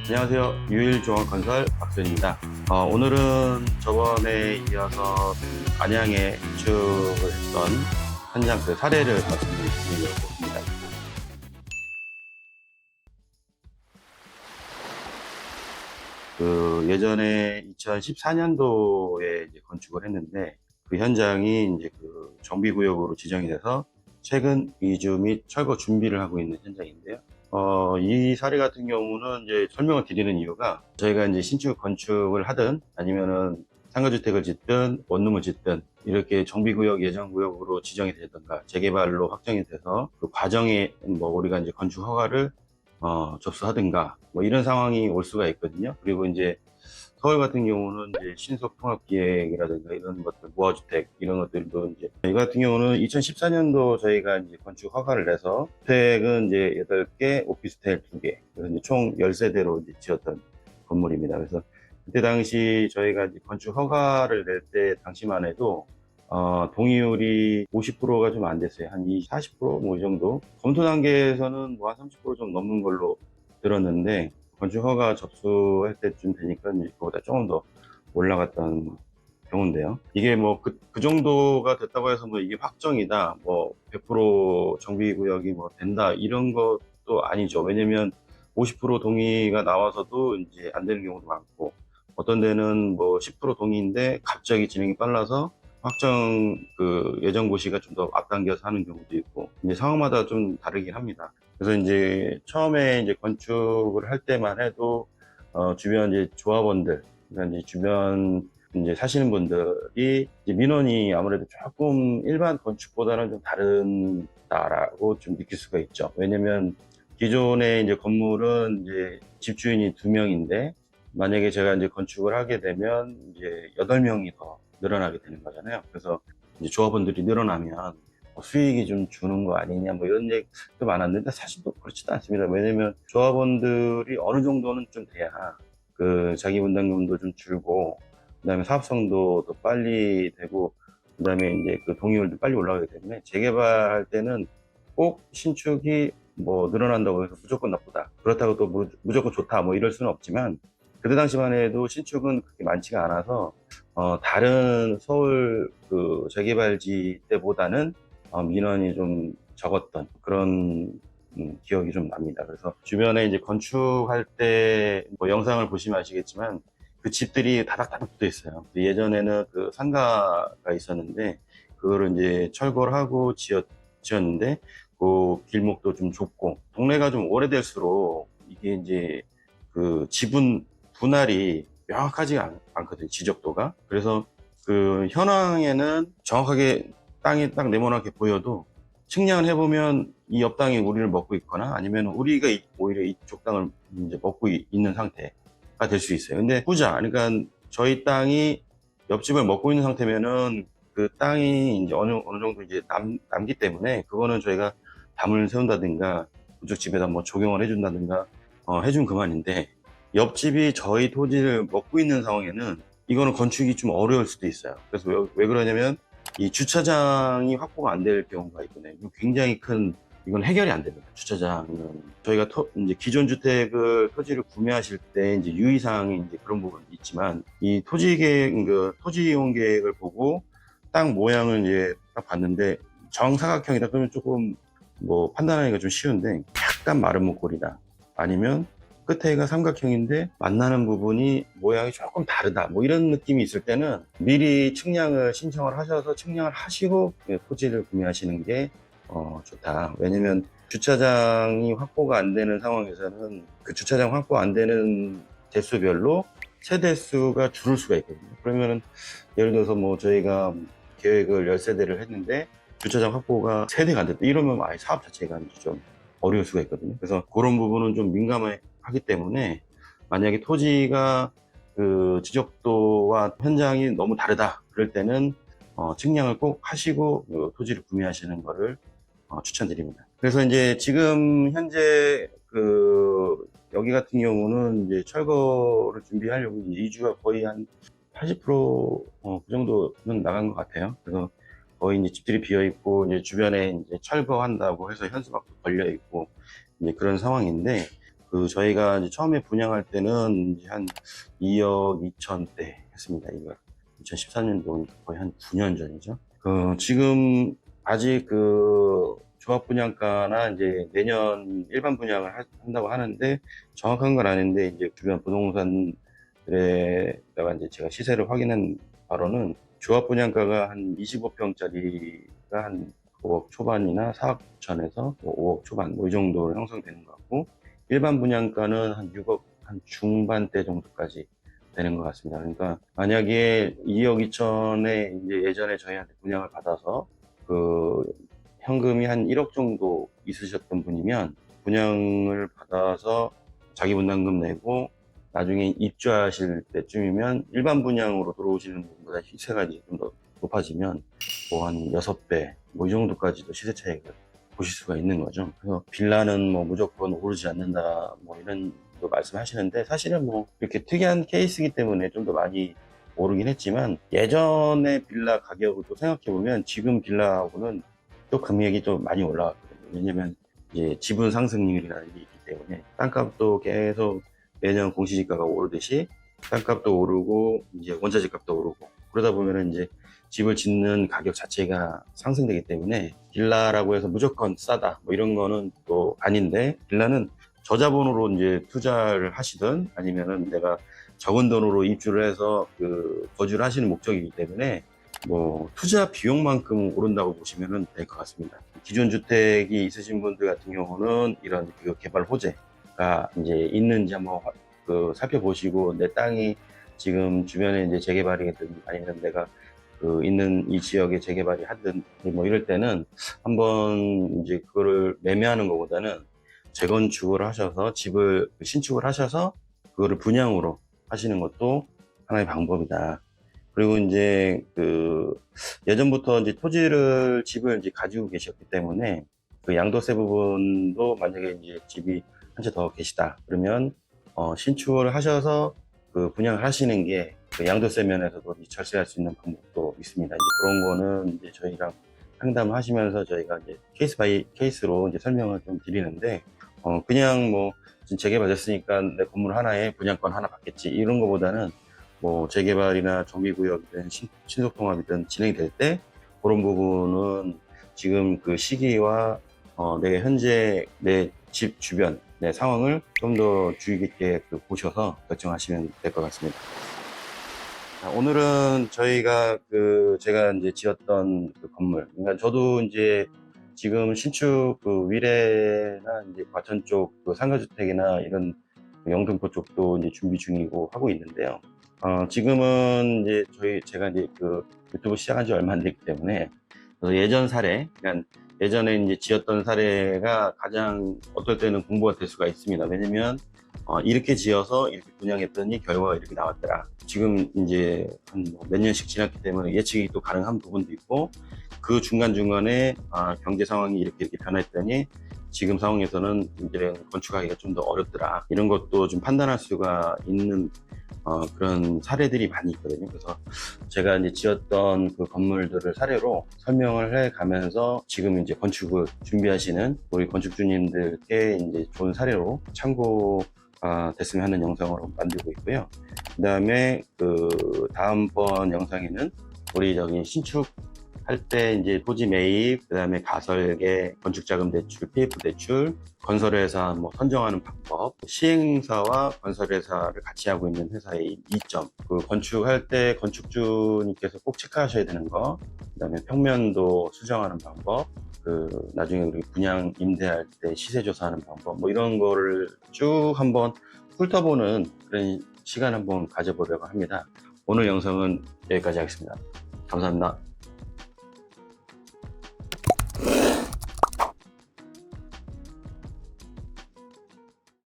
안녕하세요. 유일종합건설 박수현입니다. 오늘은 저번에 이어서 안양에 건축을 했던 현장 사례를 말씀드리려고 합니다. 예전에 2014년도에 건축을 했는데, 그 현장이 이제 정비구역으로 지정이 돼서 최근 이주 및 철거 준비를 하고 있는 현장인데요. 이 사례 같은 경우는 이제 설명을 드리는 이유가, 저희가 이제 신축 건축을 하든 아니면은 상가주택을 짓든 원룸을 짓든 이렇게 정비구역, 예정구역으로 지정이 되든가 재개발로 확정이 돼서 그 과정에 우리가 이제 건축 허가를 접수하든가 이런 상황이 올 수가 있거든요. 그리고 이제 서울 같은 경우는 이제 신속통합기획이라든가 이런 것들, 무허주택 이런 것들도 이제, 이 같은 경우는 2014년도 저희가 이제 건축 허가를 내서 주택은 이제 8개, 오피스텔 2개, 그래서 이제 총 10세대로 이제 지었던 건물입니다. 그래서 그때 당시 저희가 이제 건축 허가를 낼 때 당시만 해도 동의율이 50%가 좀 안 됐어요. 한 40%? 이 정도. 검토 단계에서는 한 30% 좀 넘는 걸로 들었는데, 건축 허가 접수할 때쯤 되니까 그보다 조금 더 올라갔던 경우인데요. 이게 그 정도가 됐다고 해서 이게 확정이다, 100% 정비구역이 된다, 이런 것도 아니죠. 왜냐면 50% 동의가 나와서도 이제 안 되는 경우도 많고, 어떤 데는 10% 동의인데 갑자기 진행이 빨라서 확정 예정고시가 좀 더 앞당겨서 하는 경우도 있고, 이제 상황마다 좀 다르긴 합니다. 그래서 이제 처음에 이제 건축을 할 때만 해도 주변 이제 조합원들, 그러니까 이제 주변 이제 사시는 분들이 이제 민원이 아무래도 조금 일반 건축보다는 좀 다르다라고 좀 느낄 수가 있죠. 왜냐면 기존의 이제 건물은 이제 집주인이 2명인데, 만약에 제가 이제 건축을 하게 되면 이제 8명이 더 늘어나게 되는 거잖아요. 그래서 이제 조합원들이 늘어나면 수익이 좀 주는 거 아니냐, 이런 얘기도 많았는데, 사실 또 그렇지도 않습니다. 왜냐면 조합원들이 어느 정도는 좀 돼야 자기 분담금도 좀 줄고, 그 다음에 사업성도 더 빨리 되고, 그 다음에 이제 동의율도 빨리 올라가기 때문에 재개발할 때는 꼭 신축이 늘어난다고 해서 무조건 나쁘다, 그렇다고 또 무조건 좋다 이럴 수는 없지만, 그때 당시만 해도 신축은 그렇게 많지가 않아서 다른 서울 재개발지 때보다는 민원이 좀 적었던 그런 기억이 좀 납니다. 그래서 주변에 이제 건축할 때 영상을 보시면 아시겠지만 그 집들이 다닥다닥 붙어 있어요. 예전에는 상가가 있었는데 그거를 이제 철거를 하고 지었는데, 그 길목도 좀 좁고, 동네가 좀 오래될수록 이게 이제 지분 분할이 명확하지가 않거든요, 지적도가. 그래서 현황에는 정확하게 땅이 딱 네모나게 보여도 측량을 해보면 이 옆 땅이 우리를 먹고 있거나 아니면 우리가 오히려 이쪽 땅을 이제 먹고 있는 상태가 될 수 있어요. 근데 그러니까 저희 땅이 옆집을 먹고 있는 상태면은 그 땅이 이제 어느 정도 이제 남기 때문에, 그거는 저희가 담을 세운다든가 그쪽 집에다 조경을 해준다든가 해주면 그만인데, 옆집이 저희 토지를 먹고 있는 상황에는 이거는 건축이 좀 어려울 수도 있어요. 그래서 왜 그러냐면, 이 주차장이 확보가 안 될 경우가 있거든요. 굉장히 이건 해결이 안 됩니다. 주차장은 저희가 이제 기존 주택을 토지를 구매하실 때 이제 유의사항이 이제 그런 부분이 있지만, 이 토지 이용 계획을 보고 땅 모양을 이제 딱 봤는데 정사각형이다 그러면 조금 판단하기가 좀 쉬운데, 약간 마른 목골이다, 아니면 끝에가 삼각형인데 만나는 부분이 모양이 조금 다르다, 이런 느낌이 있을 때는 미리 측량을 신청을 하셔서 측량을 하시고 토지를 구매하시는 게 좋다. 왜냐면 주차장이 확보가 안 되는 상황에서는 그 주차장 확보 안 되는 대수별로 세대수가 줄을 수가 있거든요. 그러면은 예를 들어서 저희가 계획을 10세대를 했는데 주차장 확보가 3대가 안 됐다, 이러면 아예 사업 자체가 좀 어려울 수가 있거든요. 그래서 그런 부분은 좀 민감하기 때문에, 만약에 토지가 지적도와 현장이 너무 다르다 그럴 때는 측량을 꼭 하시고 토지를 구매하시는 거를 추천드립니다. 그래서 이제 지금 현재 여기 같은 경우는 이제 철거를 준비하려고 이주가 거의 한 80%, 그 정도는 나간 것 같아요. 그래서 거의 이제 집들이 비어 있고, 이제 주변에 이제 철거한다고 해서 현수막도 걸려 있고, 이제 그런 상황인데, 저희가 이제 처음에 분양할 때는 이제 한 2억 2천대 했습니다. 이거 2014년도 거의 한 9년 전이죠. 지금 아직 조합 분양가나 이제 내년 일반 분양을 한다고 하는데, 정확한 건 아닌데, 이제 주변 부동산들에다가 이제 제가 시세를 확인한 바로는 조합 분양가가 한 25평짜리가 한 5억 초반이나 4억 천에서 5억 초반 뭐 이 정도로 형성되는 것 같고, 일반 분양가는 한 6억 한 중반대 정도까지 되는 것 같습니다. 그러니까 만약에 2억 2천에 이제 예전에 저희한테 분양을 받아서 현금이 한 1억 정도 있으셨던 분이면, 분양을 받아서 자기 분담금 내고 나중에 입주하실 때쯤이면 일반 분양으로 들어오시는 분보다 시세가 이제 좀 더 높아지면 뭐 한 6배 뭐 이 정도까지도 시세 차이가 보실 수가 있는 거죠. 그래서 빌라는 뭐 무조건 오르지 않는다 뭐 이런 거 말씀하시는데, 사실은 뭐 이렇게 특이한 케이스이기 때문에 좀 더 많이 오르긴 했지만, 예전에 빌라 가격을 또 생각해 보면 지금 빌라하고는 또 금액이 좀 많이 올라갔거든요. 왜냐면 이제 지분 상승률이라는 게 있기 때문에 땅값도 계속 매년 공시지가가 오르듯이 땅값도 오르고 이제 원자재 값도 오르고, 그러다 보면은 이제 집을 짓는 가격 자체가 상승되기 때문에 빌라라고 해서 무조건 싸다 뭐 이런 거는 또 아닌데, 빌라는 저자본으로 이제 투자를 하시든 아니면은 내가 적은 돈으로 입주를 해서 거주를 하시는 목적이기 때문에 뭐 투자 비용만큼 오른다고 보시면 될 것 같습니다. 기존 주택이 있으신 분들 같은 경우는 이런 개발 호재가 이제 있는지 한번 살펴보시고, 내 땅이 지금 주변에 이제 재개발이든 아니면 내가 있는 이 지역에 재개발이 하든 뭐 이럴 때는 한번 이제 그거를 매매하는 것보다는 재건축을 하셔서 집을 신축을 하셔서 그거를 분양으로 하시는 것도 하나의 방법이다. 그리고 이제 예전부터 이제 집을 이제 가지고 계셨기 때문에 양도세 부분도, 만약에 이제 집이 한 채 더 계시다 그러면 신축을 하셔서 분양을 하시는 게 양도세 면에서도 절세할 수 있는 방법도 있습니다. 이제 그런 거는 이제 저희랑 상담을 하시면서 저희가 이제 케이스 바이 케이스로 이제 설명을 좀 드리는데, 그냥 뭐 지금 재개발 됐으니까 내 건물 하나에 분양권 하나 받겠지 이런 거보다는, 뭐 재개발이나 정비구역이든 신속통합이든 진행될 때 그런 부분은 지금 시기와 내 현재 내 집 주변 내 상황을 좀 더 주의 깊게 보셔서 결정하시면 될 것 같습니다. 자, 오늘은 저희가 제가 이제 지었던 건물, 그러니까 저도 이제 지금 신축 위례나 이제 과천 쪽 상가주택이나 이런 영등포 쪽도 이제 준비 중이고 하고 있는데요. 지금은 이제 제가 이제 유튜브 시작한 지 얼마 안 됐기 때문에 예전 사례, 그러니까 예전에 이제 지었던 사례가 가장 어떨 때는 공부가 될 수가 있습니다. 왜냐면 이렇게 지어서 이렇게 분양했더니 결과가 이렇게 나왔더라. 지금 이제 한 몇 년씩 지났기 때문에 예측이 또 가능한 부분도 있고, 그 중간중간에 경제 상황이 이렇게 변했더니 지금 상황에서는 이제 건축하기가 좀 더 어렵더라. 이런 것도 좀 판단할 수가 있는 그런 사례들이 많이 있거든요. 그래서 제가 이제 지었던 건물들을 사례로 설명을 해 가면서 지금 이제 건축을 준비하시는 우리 건축주님들께 이제 좋은 사례로 참고가 됐으면 하는 영상으로 만들고 있고요. 그 다음에 다음번 영상에는 우리 신축 할 때 이제 토지 매입, 그 다음에 가설계, 건축자금 대출, PF 대출, 건설회사 뭐 선정하는 방법, 시행사와 건설회사를 같이 하고 있는 회사의 이점, 건축할 때 건축주님께서 꼭 체크하셔야 되는 거, 그 다음에 평면도 수정하는 방법, 나중에 우리 분양 임대할 때 시세 조사하는 방법, 뭐 이런 거를 쭉 한번 훑어보는 그런 시간 한번 가져보려고 합니다. 오늘 영상은 여기까지 하겠습니다. 감사합니다.